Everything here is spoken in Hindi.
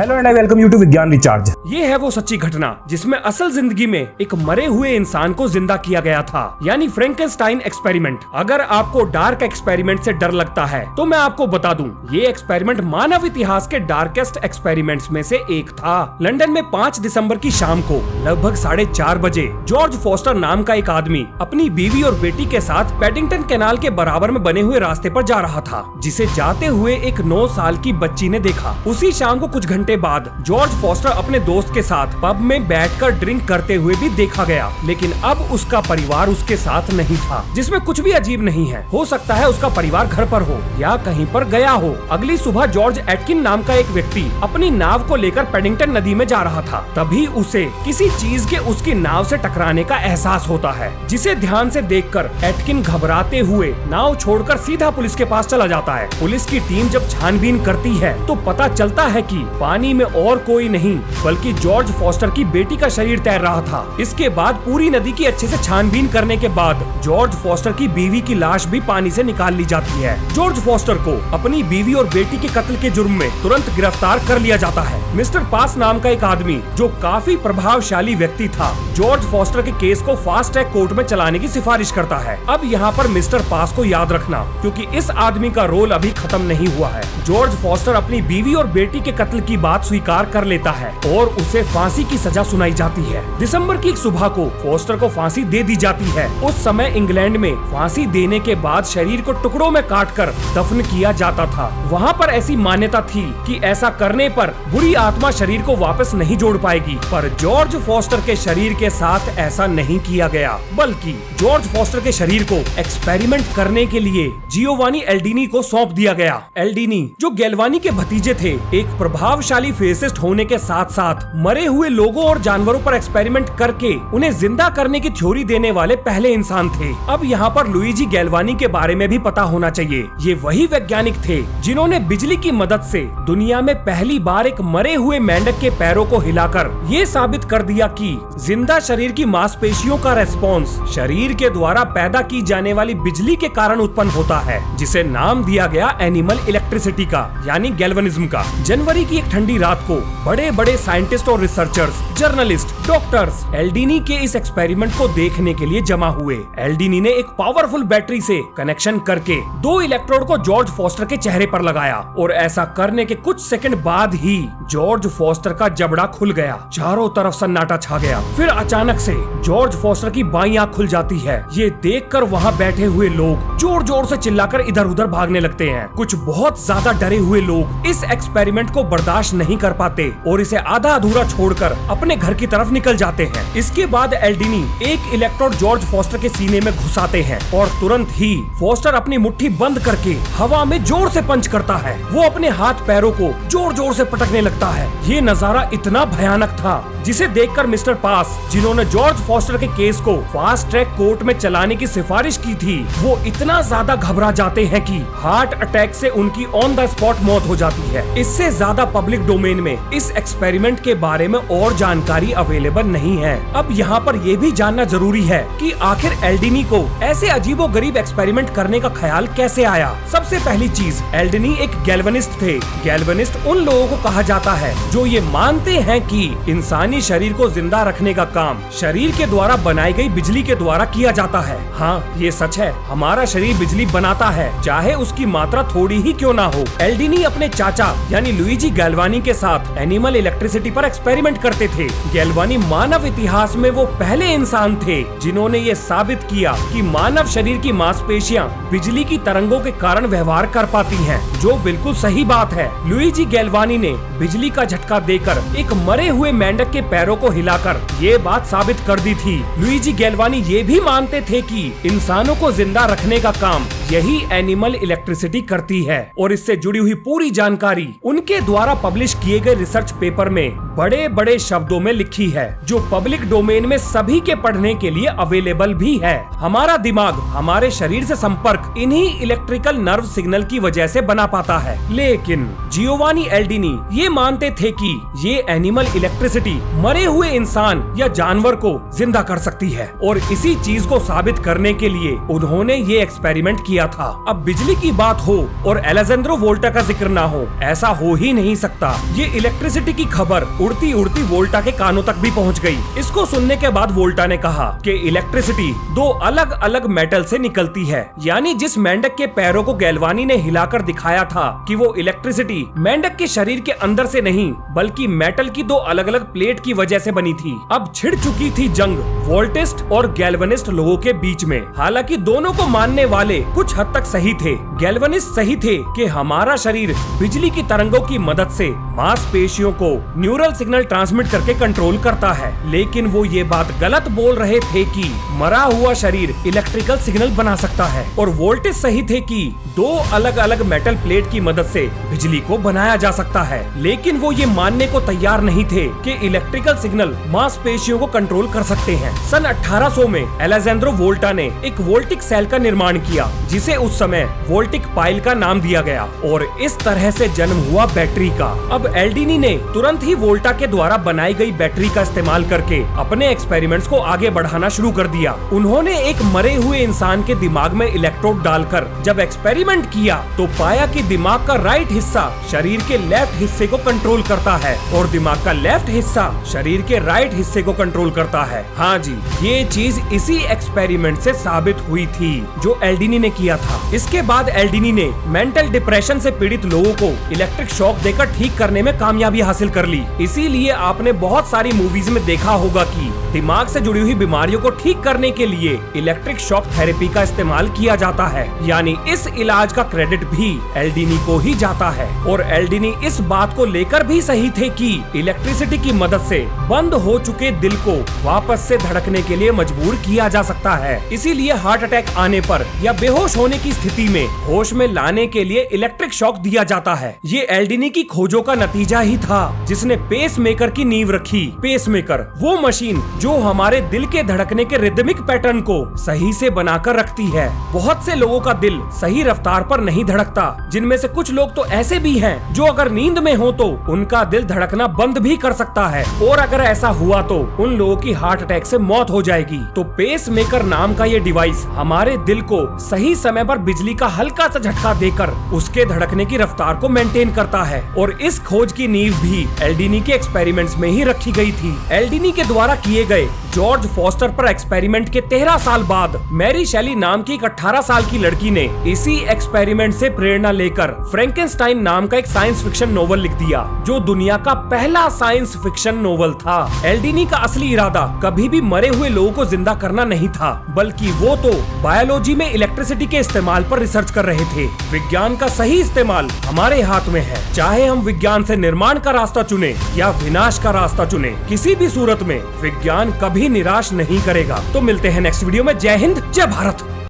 Hello and I welcome you to Vigyan Recharge. ये है वो सच्ची घटना जिसमें असल जिंदगी में एक मरे हुए इंसान को जिंदा किया गया था, यानी फ्रैंकेनस्टाइन एक्सपेरिमेंट। अगर आपको डार्क एक्सपेरिमेंट से डर लगता है तो मैं आपको बता दूं, ये एक्सपेरिमेंट मानव इतिहास के डार्केस्ट एक्सपेरिमेंट्स में से एक था। लंदन में 5 दिसंबर की शाम को लगभग 4:30 बजे जॉर्ज फॉस्टर नाम का एक आदमी अपनी बीवी और बेटी के साथ पैडिंगटन कैनाल के बराबर में बने हुए रास्ते पर जा रहा था, जिसे जाते हुए एक 9 साल की बच्ची ने देखा। उसी शाम को कुछ घंटे बाद जॉर्ज फॉस्टर अपने दोस्त के साथ पब में बैठकर ड्रिंक करते हुए भी देखा गया, लेकिन अब उसका परिवार उसके साथ नहीं था, जिसमें कुछ भी अजीब नहीं है। हो सकता है उसका परिवार घर पर हो या कहीं पर गया हो। अगली सुबह जॉर्ज एटकिन नाम का एक व्यक्ति अपनी नाव को लेकर पैडिंगटन नदी में जा रहा था। तभी उसे किसी चीज के उसकी नाव से टकराने का एहसास होता है, जिसे ध्यान से देखकर एटकिन घबराते हुए नाव छोड़कर सीधा पुलिस के पास चला जाता है। पुलिस की टीम जब छानबीन करती है तो पता चलता है कि पानी में और कोई नहीं बल्कि जॉर्ज फॉस्टर की बेटी का शरीर तैर रहा था। इसके बाद पूरी नदी की अच्छे से छानबीन करने के बाद जॉर्ज फॉस्टर की बीवी की लाश भी पानी से निकाल ली जाती है। जॉर्ज फॉस्टर को अपनी बीवी और बेटी के कत्ल के जुर्म में तुरंत गिरफ्तार कर लिया जाता है। मिस्टर पास नाम का एक आदमी जो काफी प्रभावशाली व्यक्ति था, जॉर्ज फॉस्टर के केस को फास्ट ट्रैक कोर्ट में चलाने की सिफारिश करता है। अब यहाँ पर मिस्टर पास को याद रखना, क्योंकि इस आदमी का रोल अभी खत्म नहीं हुआ है। जॉर्ज फॉस्टर अपनी बीवी और बेटी के कत्ल की बात स्वीकार कर लेता है और उसे फांसी की सजा सुनाई जाती है। दिसंबर की एक सुबह को फॉस्टर को फांसी दे दी जाती है। उस समय इंग्लैंड में फांसी देने के बाद शरीर को टुकड़ों में काटकर दफन किया जाता था। वहाँ पर ऐसी मान्यता थी कि ऐसा करने पर बुरी आत्मा शरीर को वापस नहीं जोड़ पाएगी, पर जॉर्ज फॉस्टर के शरीर के साथ ऐसा नहीं किया गया, बल्कि जॉर्ज फॉस्टर के शरीर को एक्सपेरिमेंट करने के लिए जियोवानी एल्डीनी को सौंप दिया गया। एल्डीनी, जो गैल्वानी के भतीजे थे, एक प्रभावशाली फिजिसिस्ट होने के साथ साथ मरे हुए लोगों और जानवरों पर एक्सपेरिमेंट करके उन्हें जिंदा करने की थ्योरी देने वाले पहले इंसान थे। अब यहाँ पर लुइजी गैल्वानी के बारे में भी पता होना चाहिए। ये वही वैज्ञानिक थे जिन्होंने बिजली की मदद से दुनिया में पहली बार एक मरे हुए मेंढक के पैरों को हिलाकर ये साबित कर दिया कि जिंदा शरीर की मांसपेशियों का रेस्पॉन्स शरीर के द्वारा पैदा की जाने वाली बिजली के कारण उत्पन्न होता है, जिसे नाम दिया गया एनिमल इलेक्ट्रिसिटी का, यानी गैल्वेनिज्म का। जनवरी की एक ठंडी रात को बड़े बड़े साइंटिस्ट और रिसर्चर्स, जर्नलिस्ट, डॉक्टर्स एल्डीनी के इस एक्सपेरिमेंट को देखने के लिए जमा हुए। एल्डीनी ने एक पावरफुल बैटरी से कनेक्शन करके 2 इलेक्ट्रोड को जॉर्ज फॉस्टर के चेहरे पर लगाया, और ऐसा करने के कुछ सेकंड बाद ही जॉर्ज फॉस्टर का जबड़ा खुल गया। चारों तरफ सन्नाटा छा गया। फिर अचानक से जॉर्ज फॉस्टर की बाईं आंख खुल जाती है। ये देखकर वहाँ बैठे हुए लोग जोर जोर से चिल्लाकर इधर उधर भागने लगते हैं। कुछ बहुत ज्यादा डरे हुए लोग इस एक्सपेरिमेंट को बर्दाश्त नहीं कर पाते और इसे आधा अधूरा छोड़कर अपने घर की तरफ निकल जाते हैं। इसके बाद एल्डीनी एक इलेक्ट्रोड जॉर्ज फॉस्टर के सीने में घुसाते हैं और तुरंत ही फॉस्टर अपनी मुट्ठी बंद करके हवा में जोर से पंच करता है। वो अपने हाथ पैरों को जोर जोर से पटकने लगता है। ये नजारा इतना भयानक था जिसे देखकर मिस्टर पास, जिन्होंने जॉर्ज फॉस्टर के केस को फास्ट ट्रैक कोर्ट में चलाने की सिफारिश की थी, वो इतना ज्यादा घबरा जाते हैं कि हार्ट अटैक से उनकी ऑन द स्पॉट मौत हो जाती है। इससे ज्यादा पब्लिक डोमेन में इस एक्सपेरिमेंट के बारे में और जानकारी अवेलेबल नहीं है। अब यहाँ पर यह भी जानना जरूरी है कि आखिर एल्डीनी को ऐसे अजीबोगरीब एक्सपेरिमेंट करने का ख्याल कैसे आया। सबसे पहली चीज, एल्डीनी एक गैल्वेनिस्ट थे। गैल्वेनिस्ट उन लोगों को कहा जाता है जो ये मानते हैं कि इंसानी शरीर को जिंदा रखने का काम शरीर के द्वारा बनाई गई बिजली के द्वारा किया जाता है। हाँ, ये सच है, हमारा शरीर बिजली बनाता है, चाहे उसकी मात्रा थोड़ी ही क्यों ना हो। एल्डीनी अपने चाचा यानी लुइजी गैल्वानी के साथ एनिमल इलेक्ट्रिसिटी पर एक्सपेरिमेंट करते थे। गैल्वानी मानव इतिहास में वो पहले इंसान थे जिन्होंने ये साबित किया कि मानव शरीर की मांसपेशियां बिजली की तरंगों के कारण व्यवहार कर पाती हैं, जो बिल्कुल सही बात है। लुइजी गैल्वानी ने बिजली का झटका देकर एक मरे हुए मेंढक के पैरों को हिलाकर ये बात साबित कर दी थी। लुइजी गैल्वानी ये भी मानते थे कि इंसानों को जिंदा रखने का काम यही एनिमल इलेक्ट्रिसिटी करती है, और इससे जुड़ी हुई पूरी जानकारी उनके द्वारा पब्लिश किए गए रिसर्च पेपर में बड़े बड़े शब्दों में लिखी है, जो पब्लिक डोमेन में सभी के पढ़ने के लिए अवेलेबल भी है। हमारा दिमाग हमारे शरीर से संपर्क इन्हीं इलेक्ट्रिकल नर्व सिग्नल की वजह से बना पाता है। लेकिन जियोवानी एल्डिनी ये मानते थे कि ये एनिमल इलेक्ट्रिसिटी मरे हुए इंसान या जानवर को जिंदा कर सकती है, और इसी चीज को साबित करने के लिए उन्होंने ये एक्सपेरिमेंट किया था। अब बिजली की बात हो और अलेजेंड्रो वोल्टा का जिक्र ना हो, ऐसा हो ही नहीं सकता। ये इलेक्ट्रिसिटी की खबर उड़ती उड़ती वोल्टा के कानों तक भी पहुंच गई। इसको सुनने के बाद वोल्टा ने कहा कि इलेक्ट्रिसिटी दो अलग अलग मेटल से निकलती है। यानी जिस मेंढक के पैरों को गैल्वानी ने हिलाकर दिखाया था कि वो इलेक्ट्रिसिटी मेंढक के शरीर के अंदर से नहीं बल्कि मेटल की दो अलग अलग प्लेट की वजह से बनी थी। अब छिड़ चुकी थी जंग वोल्टिस्ट और गैल्वनिस्ट लोगों के बीच में। हालांकि दोनों को मानने वाले कुछ हद तक सही थे। गैल्वनिस्ट सही थे कि हमारा शरीर बिजली की तरंगों की मदद से मांसपेशियों को न्यूरल सिग्नल ट्रांसमिट करके कंट्रोल करता है, लेकिन वो ये बात गलत बोल रहे थे कि मरा हुआ शरीर इलेक्ट्रिकल सिग्नल बना सकता है। और वोल्टिस्ट सही थे कि दो अलग अलग मेटल प्लेट की मदद से बिजली को बनाया जा सकता है, लेकिन वो ये मानने को तैयार नहीं थे कि इलेक्ट्रिकल सिग्नल मांसपेशियों को कंट्रोल कर सकते हैं। सन 1800 में अलेजेंड्रो वोल्टा ने एक वोल्टिक सेल का निर्माण किया, जिसे उस समय वोल्टिक पाइल का नाम दिया गया, और इस तरह से जन्म हुआ बैटरी का। अब एल्डिनी ने तुरंत ही वोल्टा के द्वारा बनाई गई बैटरी का इस्तेमाल करके अपने एक्सपेरिमेंट्स को आगे बढ़ाना शुरू कर दिया। उन्होंने एक मरे हुए इंसान के दिमाग में इलेक्ट्रोड डालकर जब एक्सपेरिमेंट किया तो पाया कि दिमाग का राइट हिस्सा शरीर के लेफ्ट हिस्से को कंट्रोल करता है और दिमाग का लेफ्ट हिस्सा शरीर के राइट हिस्से को कंट्रोल करता है। हाँ जी, ये चीज इसी एक्सपेरिमेंट से साबित हुई थी जो एल्डिनी ने किया था। इसके बाद एल्डिनी ने मेंटल डिप्रेशन से पीड़ित लोगों को इलेक्ट्रिक शॉक देकर ठीक करने में कामयाबी हासिल कर ली। इसीलिए आपने बहुत सारी मूवीज में देखा होगा कि दिमाग से जुड़ी हुई बीमारियों को ठीक करने के लिए इलेक्ट्रिक शॉक थेरेपी का इस्तेमाल किया जाता है। यानी इस इलाज का क्रेडिट भी एल्डिनी को ही जाता है। और एल्डिनी इस बात को लेकर भी सही थे कि इलेक्ट्रिसिटी की मदद से बंद हो चुके दिल को वापस से धड़कने के लिए मजबूर किया जा सकता है। इसीलिए हार्ट अटैक आने पर या बेहोश होने की स्थिति में होश में लाने के लिए इलेक्ट्रिक शॉक दिया जाता है। ये एल्डिनी की खोजों का नतीजा ही था जिसने पेस मेकर की नींव रखी। पेस मेकर वो मशीन जो हमारे दिल के धड़कने के रिदमिक पैटर्न को सही से बनाकर रखती है। बहुत से लोगों का दिल सही रफ्तार पर नहीं धड़कता, जिनमें से कुछ लोग तो ऐसे भी हैं जो अगर नींद में हो तो उनका दिल धड़कना बंद भी कर सकता है, और अगर ऐसा हुआ तो उन लोगों की हार्ट अटैक से मौत हो जाएगी। तो पेस मेकर नाम का ये डिवाइस हमारे दिल को सही समय पर बिजली का हल्का सा झटका देकर उसके धड़कने की रफ्तार को मेंटेन करता है। और इस खोज की नींव भी एल्डिनी के एक्सपेरिमेंट्स में ही रखी गई थी। एल्डिनी के द्वारा किए गए जॉर्ज फॉस्टर पर एक्सपेरिमेंट के 13 साल बाद मैरी शेली नाम की एक 18 साल की लड़की ने इसी एक्सपेरिमेंट से प्रेरणा लेकर फ्रैंकेनस्टाइन नाम का एक साइंस फिक्शन नोवेल लिख दिया, जो दुनिया का पहला साइंस फिक्शन नोवेल था। एल्डिनी का असली इरादा कभी भी मरे हुए लोगों को जिंदा करना नहीं था, बल्कि वो तो बायोलॉजी में इलेक्ट्रिसिटी के इस्तेमाल पर रिसर्च कर रहे थे। विज्ञान का सही इस्तेमाल हमारे हाथ में है। चाहे हम विज्ञान से निर्माण का रास्ता चुने या विनाश का रास्ता चुने, किसी भी सूरत में विज्ञान कभी निराश नहीं करेगा। तो मिलते हैं नेक्स्ट वीडियो में। जय हिंद, जय भारत।